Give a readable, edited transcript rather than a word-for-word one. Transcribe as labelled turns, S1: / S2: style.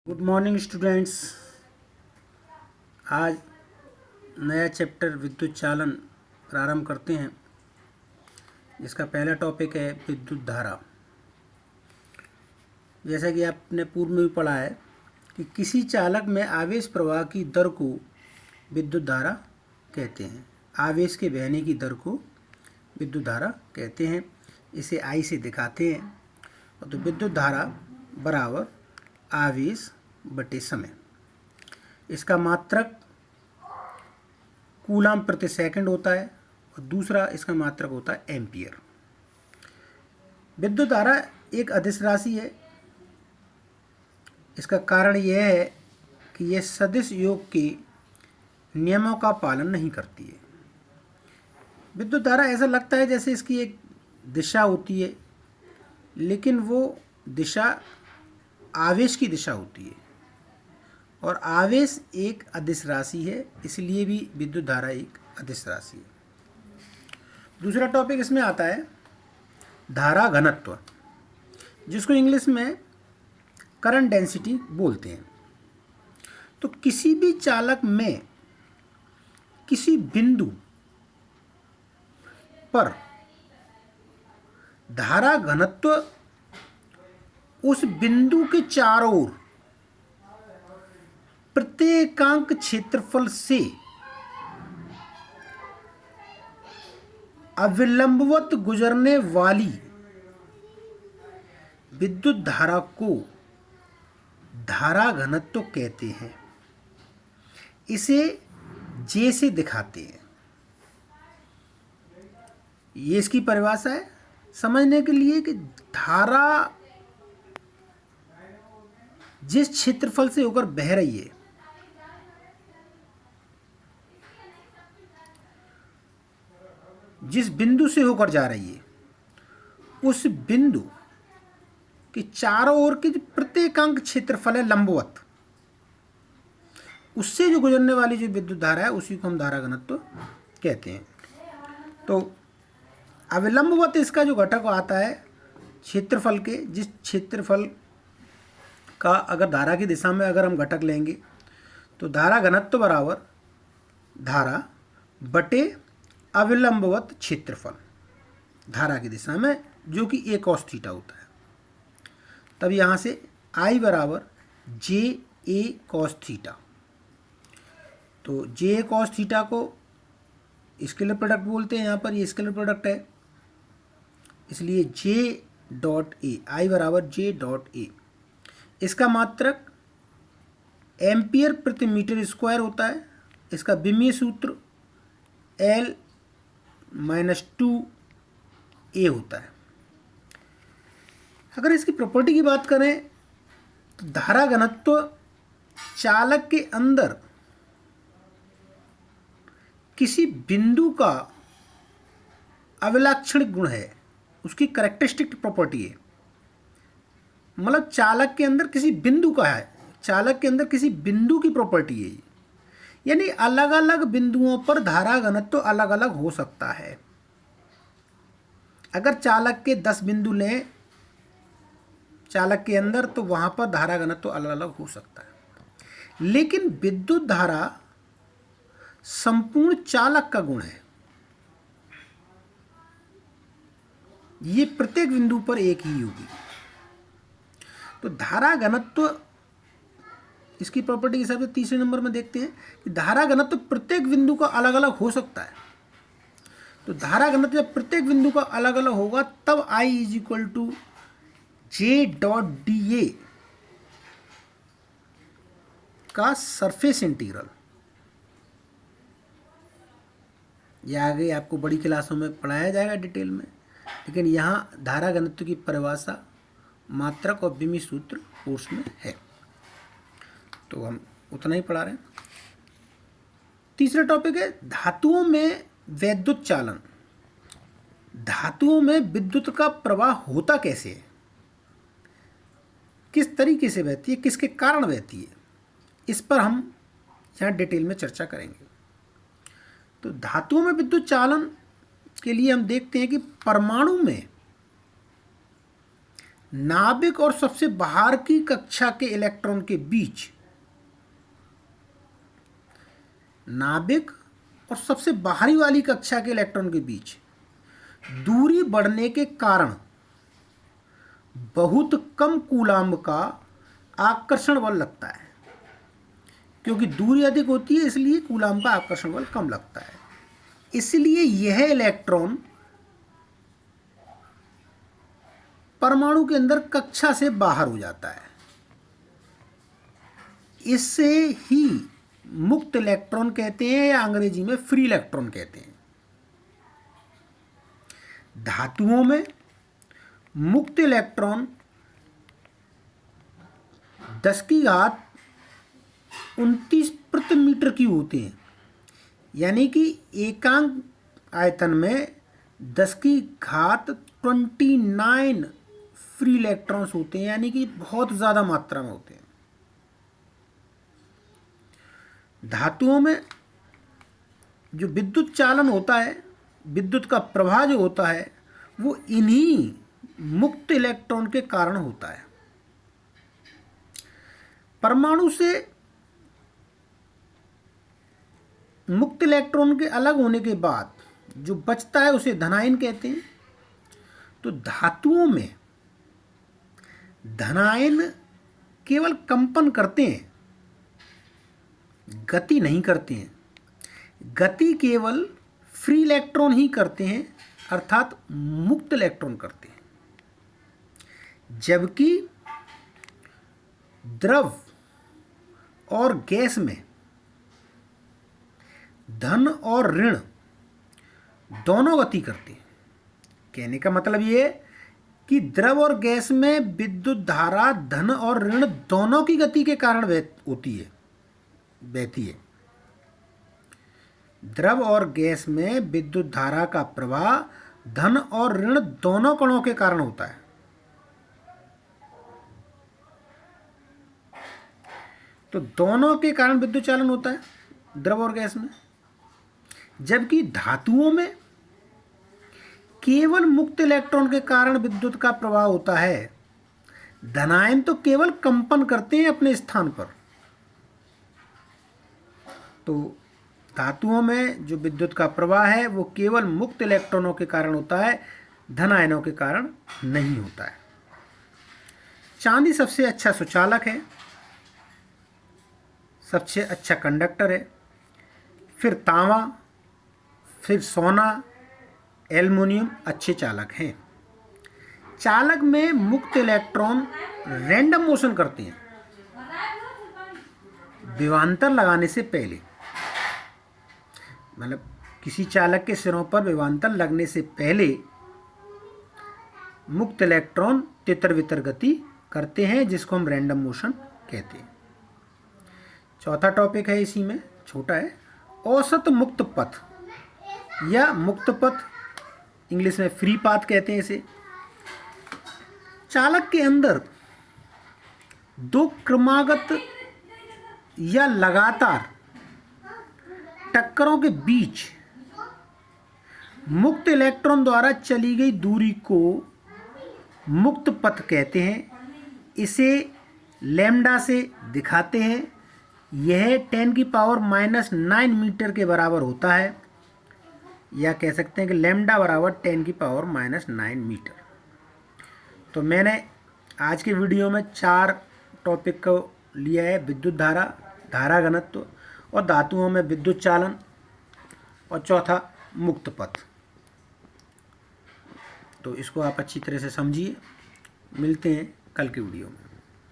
S1: Good morning students. आज नया chapter विद्युत चालन प्रारंभ करते हैं। इसका पहला टॉपिक है विद्युत धारा। जैसा कि आपने पूर्व में भी पढ़ा है कि किसी चालक में आवेश प्रवाह की दर को विद्युत धारा कहते हैं। आवेश के बहने की दर को विद्युत धारा कहते हैं। इसे आई से दिखाते हैं। तो विद्युत धारा बराबर आवेश बटे समय। इसका मात्रक कूलम प्रति सेकंड होता है और दूसरा इसका मात्रक होता है एम्पियर। विद्युत धारा एक अदिश राशि है। इसका कारण यह है कि यह सदिश योग के नियमों का पालन नहीं करती है। विद्युत धारा ऐसा लगता है जैसे इसकी एक दिशा होती है, लेकिन वो दिशा आवेश की दिशा होती है और आवेश एक अदिश राशि है, इसलिए भी विद्युत धारा एक अदिश राशि है। दूसरा टॉपिक इसमें आता है धारा घनत्व, जिसको इंग्लिश में करंट डेंसिटी बोलते हैं। तो किसी भी चालक में किसी बिंदु पर धारा घनत्व उस बिंदु के चारों ओर प्रत्येकांक क्षेत्रफल से अविलंबवत गुजरने वाली विद्युत धारा को धारा घनत्व कहते हैं। इसे जे से दिखाते हैं। ये इसकी परिभाषा है समझने के लिए कि धारा जिस क्षेत्रफल से होकर बह रही है, जिस बिंदु से होकर जा रही है, उस बिंदु के चारों ओर के प्रत्येकांक क्षेत्रफल है लंबवत, उससे जो गुजरने वाली जो विद्युत धारा है उसी को हम धारा घनत्व कहते हैं। तो अविलंबवत इसका जो घटक आता है क्षेत्रफल के, जिस क्षेत्रफल का अगर धारा की दिशा में अगर हम घटक लेंगे तो धारा घनत्व बराबर धारा बटे अविलंबवत क्षेत्रफल धारा की दिशा में, जो कि a cos थीटा होता है। तब यहाँ से I बराबर जे ए कॉस थीटा। तो जे ए कॉस थीटा को स्केलर प्रोडक्ट बोलते हैं। यहाँ पर ये स्केलर प्रोडक्ट है, इसलिए जे डॉट ए, I बराबर जे डॉट ए। इसका मात्रक एम्पियर प्रति मीटर स्क्वायर होता है। इसका विमीय सूत्र L माइनस 2A होता है। अगर इसकी प्रॉपर्टी की बात करें तो धारा घनत्व चालक के अंदर किसी बिंदु का अभिलाक्षणिक गुण है, उसकी कैरेक्टरिस्टिक प्रॉपर्टी है। मतलब चालक के अंदर किसी बिंदु का है, चालक के अंदर किसी बिंदु की प्रॉपर्टी है। यानी अलग अलग बिंदुओं पर धारा घनत्व अलग अलग हो सकता है। अगर चालक के 10 बिंदु लें चालक के अंदर, तो वहां पर धारा घनत्व अलग अलग हो सकता है। लेकिन विद्युत धारा संपूर्ण चालक का गुण है। ये प्रत्येक बिंदु पर एक ही होगी। तो धारा घनत्व इसकी प्रॉपर्टी के हिसाब से तीसरे नंबर में देखते हैं कि धारा घनत्व प्रत्येक बिंदु का अलग अलग हो सकता है। तो धारा घनत्व जब प्रत्येक बिंदु का अलग अलग होगा तब I is equal to J dot D A का सरफेस इंटीग्रल। यह आगे आपको बड़ी क्लासों में पढ़ाया जाएगा डिटेल में, लेकिन यहाँ धारा घनत्व की परिभाषा मात्रक और विमीय सूत्र कोर्स में है, तो हम उतना ही पढ़ा रहे हैं। तीसरा टॉपिक है धातुओं में वैद्युत चालन। धातुओं में विद्युत का प्रवाह होता कैसे है, किस तरीके से बहती है, किसके कारण बहती है, इस पर हम यहाँ डिटेल में चर्चा करेंगे। तो धातुओं में विद्युत चालन के लिए हम देखते हैं कि परमाणु में नाभिक और सबसे बाहर की कक्षा के इलेक्ट्रॉन के बीच, नाभिक और सबसे बाहरी वाली कक्षा के इलेक्ट्रॉन के बीच दूरी बढ़ने के कारण बहुत कम कूलाम्ब का आकर्षण बल लगता है। क्योंकि दूरी अधिक होती है इसलिए कूलाम्ब का आकर्षण बल कम लगता है। इसलिए यह इलेक्ट्रॉन परमाणु के अंदर कक्षा से बाहर हो जाता है। इससे ही मुक्त इलेक्ट्रॉन कहते हैं या अंग्रेजी में फ्री इलेक्ट्रॉन कहते हैं। धातुओं में मुक्त इलेक्ट्रॉन 10⁻29 प्रति मीटर की होते हैं, यानी कि एकांक आयतन में 10⁻29 फ्री इलेक्ट्रॉन्स होते हैं, यानी कि बहुत ज़्यादा मात्रा में होते हैं। धातुओं में जो विद्युत चालन होता है, विद्युत का प्रवाह जो होता है, वो इन्हीं मुक्त इलेक्ट्रॉन के कारण होता है। परमाणु से मुक्त इलेक्ट्रॉन के अलग होने के बाद जो बचता है उसे धनायन कहते हैं। तो धातुओं में धनायन केवल कंपन करते हैं, गति नहीं करते हैं। गति केवल फ्री इलेक्ट्रॉन ही करते हैं, अर्थात मुक्त इलेक्ट्रॉन करते हैं। जबकि द्रव और गैस में धन और ऋण दोनों गति करते हैं। कहने का मतलब ये कि द्रव और गैस में विद्युत धारा धन और ऋण दोनों की गति के कारण बहती है। द्रव और गैस में विद्युत धारा का प्रवाह धन और ऋण दोनों कणों के कारण होता है। तो दोनों के कारण विद्युत चालन होता है द्रव और गैस में। जबकि धातुओं में केवल मुक्त इलेक्ट्रॉन के कारण विद्युत का प्रवाह होता है। धनायन तो केवल कंपन करते हैं अपने स्थान पर। तो धातुओं में जो विद्युत का प्रवाह है वो केवल मुक्त इलेक्ट्रॉनों के कारण होता है, धनायनों के कारण नहीं होता है। चांदी सबसे अच्छा सुचालक है, सबसे अच्छा कंडक्टर है, फिर तांबा, फिर सोना, एल्युमिनियम अच्छे चालक हैं। चालक में मुक्त इलेक्ट्रॉन रैंडम मोशन करते हैं विभवांतर लगाने से पहले। मतलब किसी चालक के सिरों पर विभवांतर लगने से पहले मुक्त इलेक्ट्रॉन तितर बितर गति करते हैं, जिसको हम रैंडम मोशन कहते हैं। चौथा टॉपिक है इसी में, छोटा है, औसत मुक्त पथ या मुक्त पथ, इंग्लिश में फ्री पाथ कहते हैं इसे। चालक के अंदर दो क्रमागत या लगातार टक्करों के बीच मुक्त इलेक्ट्रॉन द्वारा चली गई दूरी को मुक्त पथ कहते हैं। इसे लैम्डा से दिखाते हैं। यह 10⁻⁻9 मीटर के बराबर होता है, या कह सकते हैं कि लैम्डा बराबर 10⁻⁻9 मीटर। तो मैंने आज के वीडियो में 4 टॉपिक को लिया है, विद्युत धारा, धारा घनत्व और धातुओं में विद्युत चालन, और चौथा मुक्त पथ। तो इसको आप अच्छी तरह से समझिए। मिलते हैं कल के वीडियो में।